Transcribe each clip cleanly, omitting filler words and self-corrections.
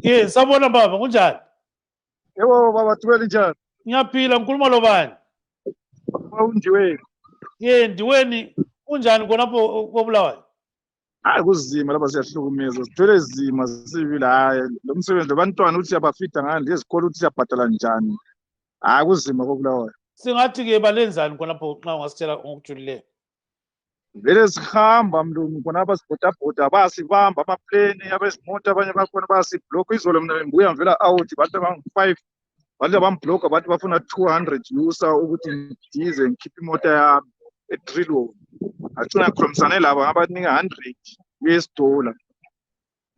Yes, sabona baba kunjani? Yebo baba Thwele njani? Ngiyaphila ngikhuluma lo bani? Undiweni. Ndiweni kunjani khonapho koBulawayo? Hayi kuzima lapha siyahlukumeza. Sithwele zima sibili hayi lo msebenzi abantwana uthi abafida ngani lezikole uthi siyabhadala njani. Hayi kuzima koBulawayo. Singathi ke balenzani khonapho nxa ungasitshela ngokujulileyo. Vele sihamba mlungu khonapha sibhodabhoda basibamba amaplane abezimota abanye bakhona basiblock izolo mina ngibuya ngivela out bantu abangu-5 bantu bambloka bathi bafuna 200 yusa ukuthi ngidize ngikhiphe imota yami eDrillo. Agcina ngikhulumisane labo ngabanika 100 US dollar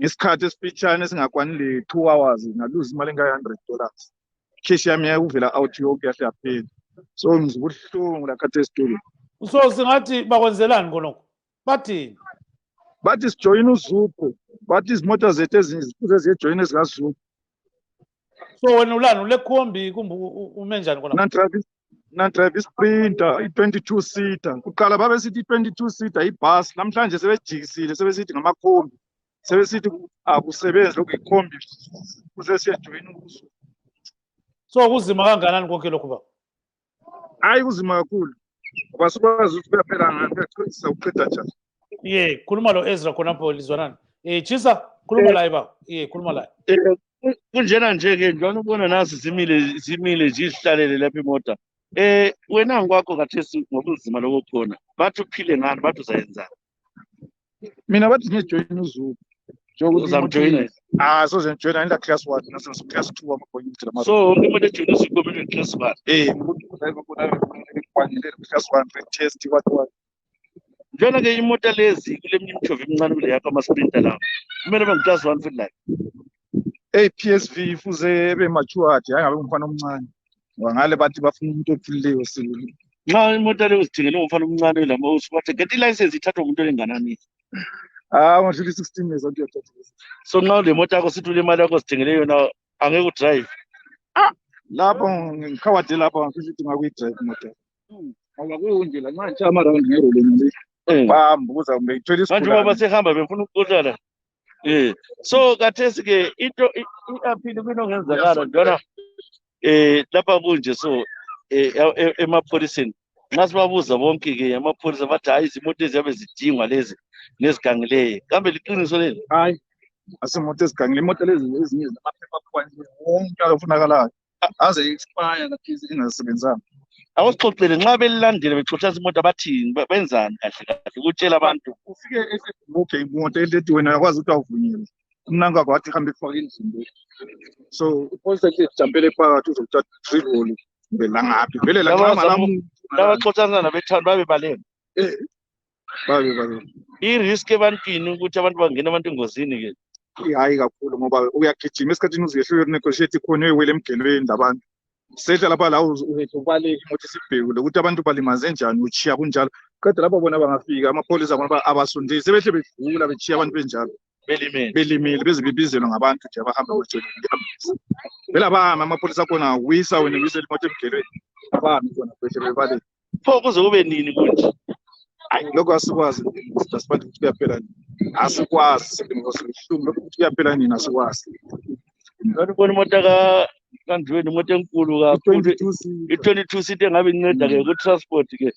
ngesikhathi esifitshane esingakwani le 2 hours ngaluza imali enga-$100. Cash yami yakuvela out yonke yahle yaphela. So ngizubuhlungu lakhathi esitolo. So singathi bakwenzelani khonokho? Bathini? Bathi sijoyina uZupho. Bathi izimota zethu ezinye zifuze ziyejoyina ezikaZupho. So wena ulani ulekhombi kumbe ume njani khonapho? Drive isprinter i-22 seater. Kuqala babesithi i-22 seater ibhasi. Namhlanje sebejikisile sebesithi ngamakhombi. Sebesithi akusebenzi lokhu ikhombi kuze siyejoyina uZupho. So kuzima kanganani konke lokho baba? Hayi kuzima kakhulu. Ngoba sikwazi ukuthi kuyaphela ngani uqeda njani. Khuluma lo Ezra khonapho lizwanani. Chisa khuluma la baba. Khuluma la. Kunjena nje ke njalo ubona nazi zimile nje izihlalele lapha imota. Wena ngokwakho kathesi ngokuzima lokukhona. Bathi uphile ngani bathi uzayenzana. Mina bathi ngijoyina uZupho. Uzamjoyina. So ngijoyina ila class 1 nase class 2 amaphoyinti lama. So imoto ejoyina uZupho kumele class 1. Kufanele class 1 test what. Njena ke imota lezi kule Imitshova emncane kule yakho ama-sprinter lawo. Kumele class 1 futhi la. PSV ifuze ebe matured hayi ngabe umfana omncane. Ngale bathi bafuna umuntu ophulileyo sibili. Nxa imota leyo uzithengele umfana omncane lama usubathe get i-license ithathwa umuntu olenganani. Ngadlula 16 years onke yathatha. So nxa le moto yakho sithi ule mali yakho zithengele yona angeke udrive. Lapho ngikhawade lapho ngifisa ukuthi ngakuyidrive imoto. Ngoba kunje la manje ama-round ngerole nje. Bambuza kumbe ithwele isikole. Manje baba sehamba befuna ukuqoqana. So kathesi ke into i-appeal kwinongenzakala njalo lapha kunje so emapholiseni nxa sibabuza bonke ke amapholisa bathi hayi izimoto eziyabe zidingwa lezi nezigangileyo kambe liqiniso leli? Hayi asimoto ezigangile imoto lezi ezinye zamaphepha point wonke afunakalayo aze expire kathi ingasebenzanga. Awusixoxele nxa belilandile bexoxisa imoto abathini benzani kahle kahle ukutshela abantu ufike esebhuke imoto elithi wena uyakwazi ukuthi awuvunyelwe umnanka kwathi hambe kufaka endlini. So ipolisa ke jampele phakathi uzothatha Drillo ngela ngaphi vele la nxa malamuntu labaxoxana nabethanda babe baleni babe i-risk ebantwini ukuthi abantu bangena abantu engozini ke hayi kakhulu ngoba uyagijima esikhathini uziyehlule negotiate khona uyiwele emgelweni labantu setha lapha la ubaleke imoto isibhekule ukuthi abantu balimaze njani uchiya kunjalo qeda lapho bona bangafika amapholisa bona abasondisi sebehle bedlula bechiya abantu benjalo belimele bezibibizelwa ngabantu nje abahamba ngojeni vele abahamba amapholisa khona wisa wena wisela imoto emgelweni abahambi khona behle bebaleke pho kuze kube nini kunje. Hayi lokho asikwazi asibantu ukuthi kuyaphela asikwazi sekuhlungu lokho ukuthi kuyaphela nini asikwazi. Ngani ubona imoto kanjweni imoto enkulu kakhulu i-22 seat engabe inceda ke ku-transport ke.